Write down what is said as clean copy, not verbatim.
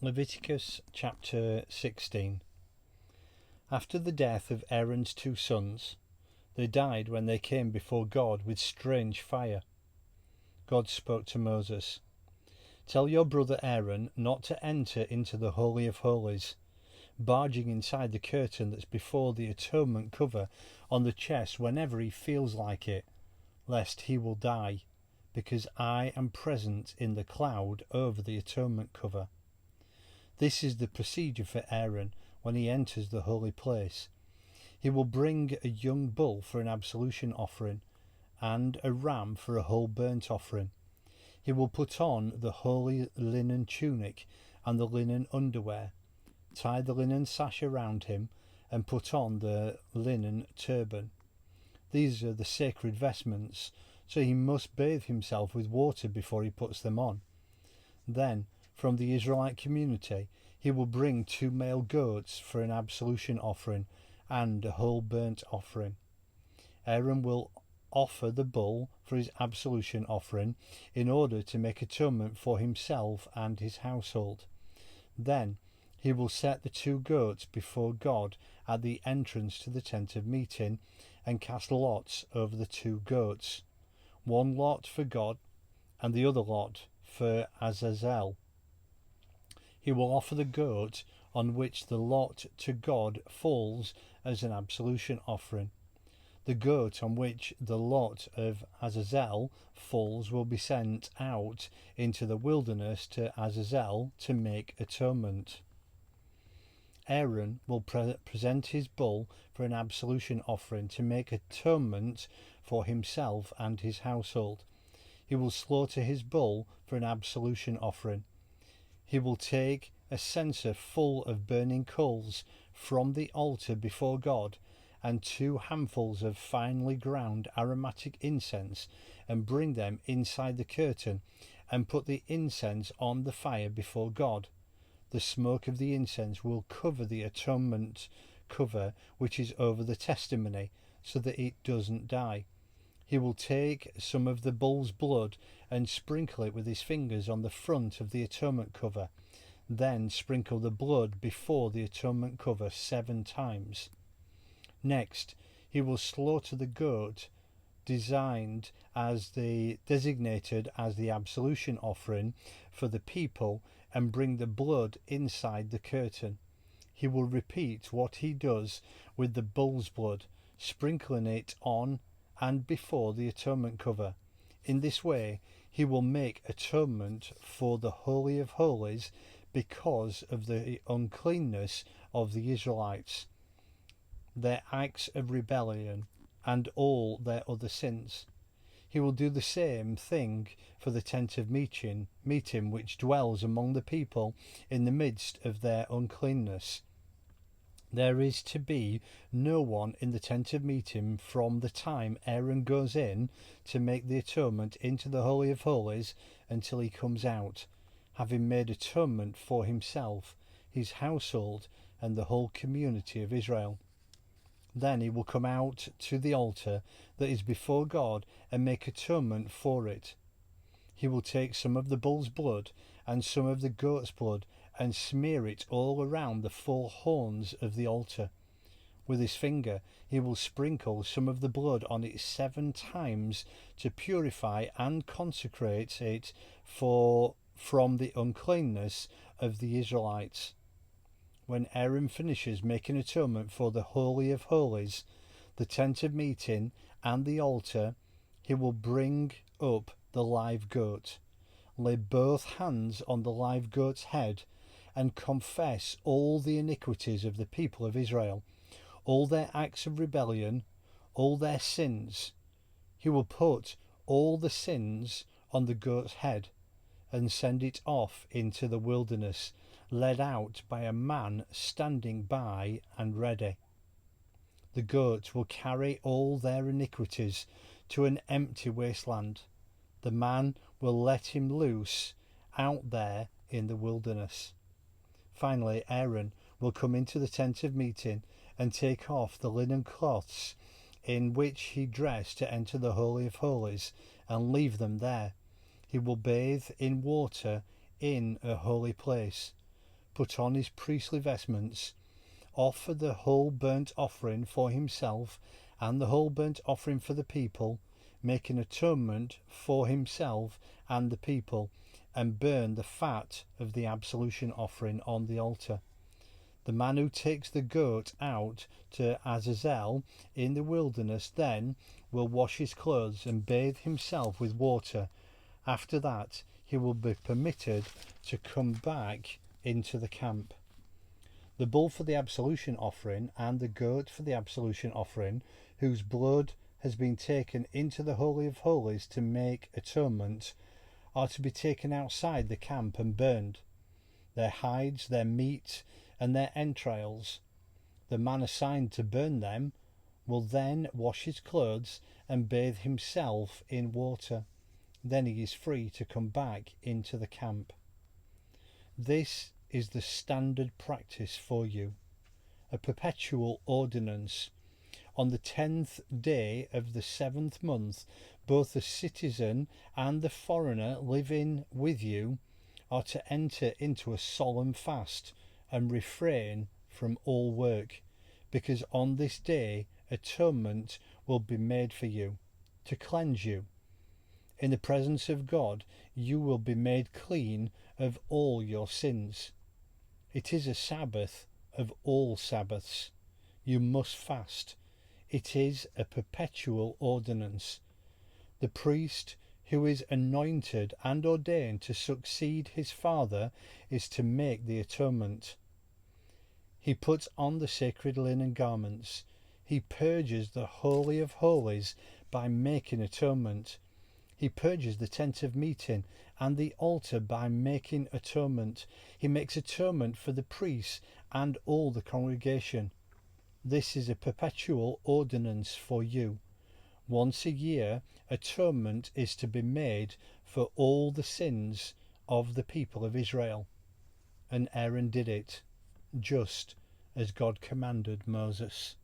Leviticus chapter 16. After the death of Aaron's 2 sons, they died when they came before God with strange fire. God spoke to Moses, "Tell your brother Aaron not to enter into the Holy of Holies, barging inside the curtain that's before the Atonement-Cover on the chest whenever he feels like it, lest he will die, because I am present in the cloud over the Atonement-Cover." This is the procedure for Aaron when he enters the holy place. He will bring a young bull for an absolution offering and a ram for a whole burnt offering. He will put on the holy linen tunic and the linen underwear, tie the linen sash around him, and put on the linen turban. These are the sacred vestments, so he must bathe himself with water before he puts them on. Then, from the Israelite community, he will bring 2 male goats for an absolution offering and a whole burnt offering. Aaron will offer the bull for his absolution offering in order to make atonement for himself and his household. Then he will set the 2 goats before God at the entrance to the tent of meeting and cast lots over the 2 goats, 1 lot for God and the other lot for Azazel. He will offer the goat on which the lot to God falls as an absolution offering. The goat on which the lot of Azazel falls will be sent out into the wilderness to Azazel to make atonement. Aaron will present his bull for an absolution offering to make atonement for himself and his household. He will slaughter his bull for an absolution offering. He will take a censer full of burning coals from the altar before God and 2 handfuls of finely ground aromatic incense and bring them inside the curtain and put the incense on the fire before God. The smoke of the incense will cover the atonement-cover which is over the testimony so that it doesn't die. He will take some of the bull's blood and sprinkle it with his fingers on the front of the atonement-cover. Then sprinkle the blood before the atonement-cover 7 times. Next, he will slaughter the goat designated as the absolution offering for the people and bring the blood inside the curtain. He will repeat what he does with the bull's blood, sprinkling it on and before the atonement-cover. In this way, he will make atonement for the Holy of Holies because of the uncleanness of the Israelites, their acts of rebellion, and all their other sins. He will do the same thing for the tent of meeting which dwells among the people in the midst of their uncleanness. There is to be no one in the tent of meeting from the time Aaron goes in to make the atonement into the Holy of Holies until he comes out, having made atonement for himself, his household, and the whole community of Israel. Then he will come out to the altar that is before God and make atonement for it. He will take some of the bull's blood and some of the goat's blood and smear it all around the 4 horns of the altar. With his finger he will sprinkle some of the blood on it 7 times to purify and consecrate it from the uncleanness of the Israelites. When Aaron finishes making atonement for the Holy of Holies, the tent of meeting, and the altar, he will bring up the live goat, lay both hands on the live goat's head, and confess all the iniquities of the people of Israel, all their acts of rebellion, all their sins. He will put all the sins on the goat's head and send it off into the wilderness, led out by a man standing by and ready. The goat will carry all their iniquities to an empty wasteland. The man will let him loose out there in the wilderness. Finally, Aaron will come into the tent of meeting and take off the linen cloths in which he dressed to enter the Holy of Holies and leave them there. He will bathe in water in a holy place, put on his priestly vestments, offer the whole burnt offering for himself and the whole burnt offering for the people, make an atonement for himself and the people, and burn the fat of the absolution offering on the altar. The man who takes the goat out to Azazel in the wilderness then will wash his clothes and bathe himself with water. After that he will be permitted to come back into the camp. The bull for the absolution offering and the goat for the absolution offering, whose blood has been taken into the Holy of Holies to make atonement, are to be taken outside the camp and burned. Their hides, their meat, and their entrails. The man assigned to burn them will then wash his clothes and bathe himself in water. Then he is free to come back into the camp. This is the standard practice for you, a perpetual ordinance. On the 10th day of the 7th month, both the citizen and the foreigner living with you are to enter into a solemn fast and refrain from all work, because on this day atonement will be made for you, to cleanse you. In the presence of God you will be made clean of all your sins. It is a Sabbath of all Sabbaths. You must fast. It is a perpetual ordinance. The priest who is anointed and ordained to succeed his father is to make the atonement. He puts on the sacred linen garments. He purges the Holy of Holies by making atonement. He purges the tent of meeting and the altar by making atonement. He makes atonement for the priests and all the congregation. This is a perpetual ordinance for you. Once a year, atonement is to be made for all the sins of the people of Israel. And Aaron did it, just as God commanded Moses.